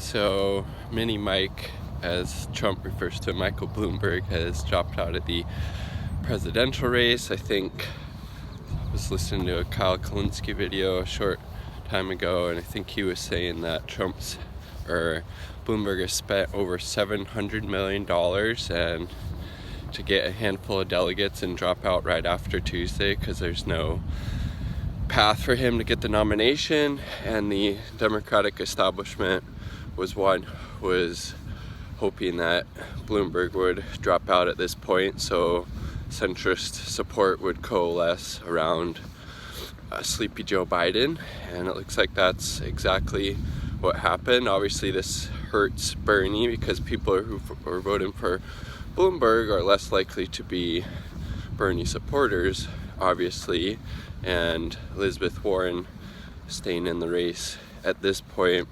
So Mini Mike, as Trump refers to Michael Bloomberg, has dropped out of the presidential race. I think I was listening to a Kyle Kalinske video a short time ago, and I think he was saying that Bloomberg has spent over $700 million and to get a handful of delegates and drop out right after Tuesday because there's no path for him to get the nomination, and the Democratic establishment was hoping that Bloomberg would drop out at this point so centrist support would coalesce around sleepy Joe Biden, and it looks like that's exactly what happened. Obviously this hurts Bernie because people who are voting for Bloomberg are less likely to be Bernie supporters, obviously, and Elizabeth Warren staying in the race at this point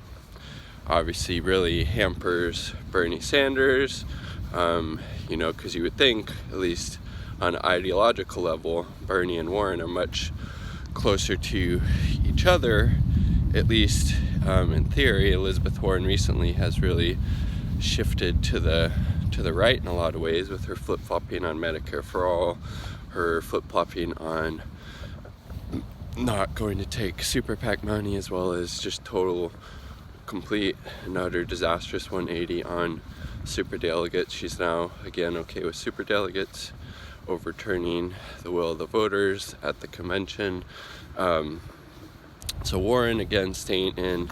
obviously really hampers Bernie Sanders, because you would think, at least on an ideological level, Bernie and Warren are much closer to each other, at least in theory. Elizabeth Warren recently has really shifted to the right in a lot of ways, with her flip-flopping on Medicare for all, her flip-flopping on not going to take super PAC money, as well as just complete and utter disastrous 180 on super delegates. She's now again okay with super delegates, overturning the will of the voters at the convention. So Warren, again, staying in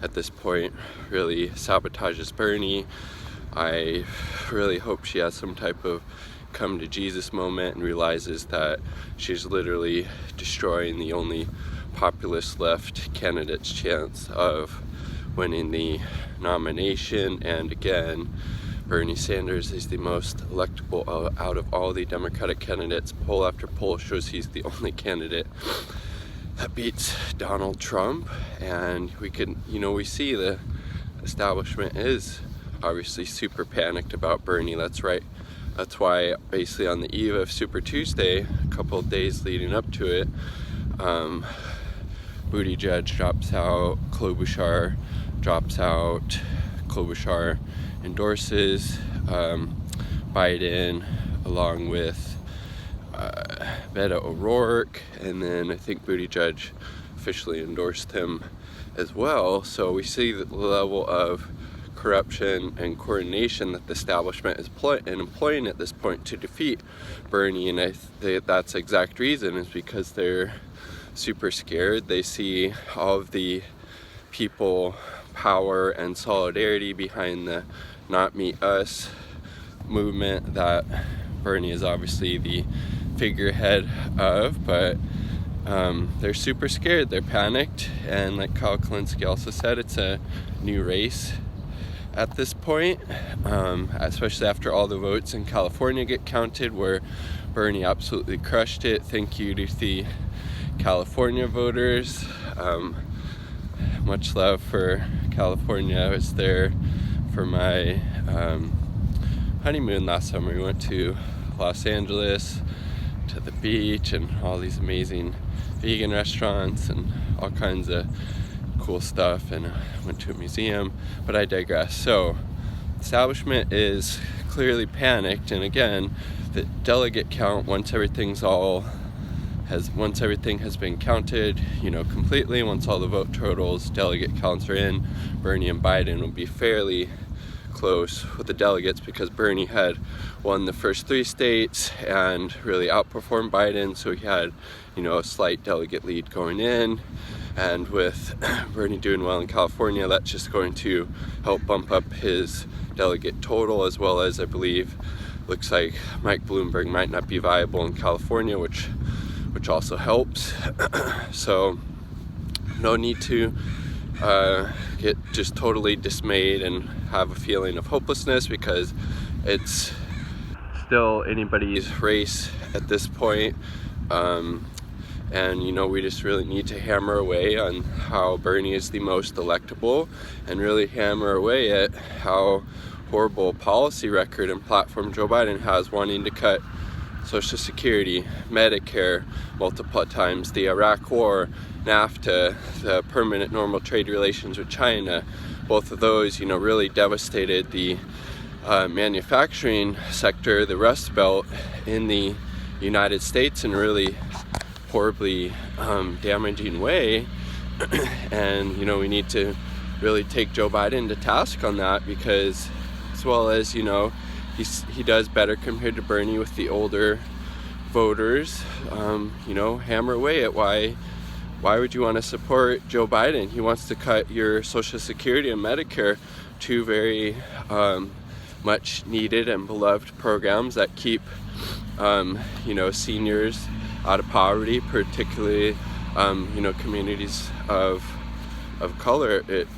at this point, really sabotages Bernie. I really hope she has some type of come to Jesus moment and realizes that she's literally destroying the only populist left candidate's chance of winning the nomination. And again, Bernie Sanders is the most electable out of all the Democratic candidates. Poll after poll shows he's the only candidate that beats Donald Trump, and we see the establishment is obviously super panicked about Bernie. That's right. That's why basically on the eve of Super Tuesday, a couple of days leading up to it, Buttigieg drops out, Klobuchar drops out, Klobuchar endorses Biden along with Beto O'Rourke, and then I think Buttigieg officially endorsed him as well. So we see the level of corruption and coordination that the establishment is employing at this point to defeat Bernie, and that's the exact reason, is because they're super scared. They see all of the people, power, and solidarity behind the Not Me Us movement that Bernie is obviously the figurehead of, but they're super scared, they're panicked, and like Kyle Kalinske also said, it's a new race at this point, especially after all the votes in California get counted, where Bernie absolutely crushed it. Thank you to the California voters. Much love for California. I was there for my honeymoon last summer. We went to Los Angeles, to the beach, and all these amazing vegan restaurants and all kinds of cool stuff, and went to a museum, but I digress. So establishment is clearly panicked, and again, the delegate count, once everything has been counted, completely, once all the vote totals, delegate counts are in, Bernie and Biden will be fairly close with the delegates, because Bernie had won the first 3 states and really outperformed Biden, so he had a slight delegate lead going in. And with Bernie doing well in California, that's just going to help bump up his delegate total, as well as, I believe, looks like Mike Bloomberg might not be viable in California, which also helps. So no need to get just totally dismayed and have a feeling of hopelessness, because it's still anybody's race at this point. And we just really need to hammer away on how Bernie is the most electable, and really hammer away at how horrible policy record and platform Joe Biden has, wanting to cut Social Security, Medicare multiple times, the Iraq War, NAFTA, the permanent normal trade relations with China. Both of those, you know, really devastated the manufacturing sector, the Rust Belt in the United States in a really horribly damaging way. And, you know, we need to really take Joe Biden to task on that, because as well as, you know, he does better compared to Bernie with the older voters, you know, hammer away at why would you want to support Joe Biden? He wants to cut your Social Security and Medicare, two very much needed and beloved programs that keep you know, seniors out of poverty, particularly you know, communities of color. It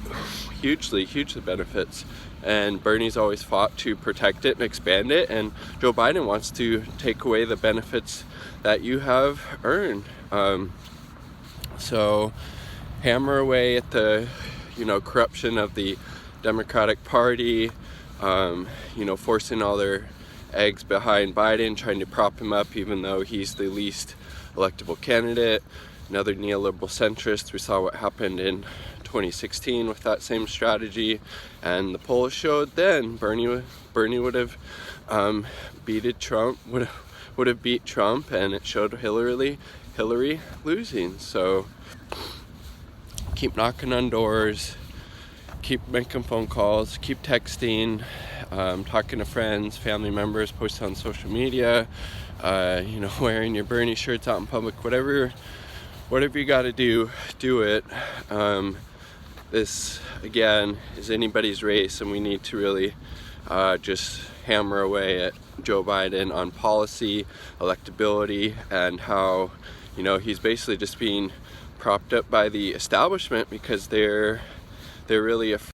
hugely benefits, and Bernie's always fought to protect it and expand it, and Joe Biden wants to take away the benefits that you have earned. So hammer away at the, you know, corruption of the Democratic Party, you know, forcing all their eggs behind Biden, trying to prop him up even though he's the least electable candidate. Another neoliberal centrist. We saw what happened in 2016 with that same strategy, and the polls showed then Bernie would have beat Trump, and it showed Hillary losing. So keep knocking on doors, keep making phone calls, keep texting, talking to friends, family members, post on social media, you know, wearing your Bernie shirts out in public, whatever you got to do it. This again is anybody's race, and we need to really just hammer away at Joe Biden on policy, electability, and how, you know, he's basically just being propped up by the establishment because they're really afraid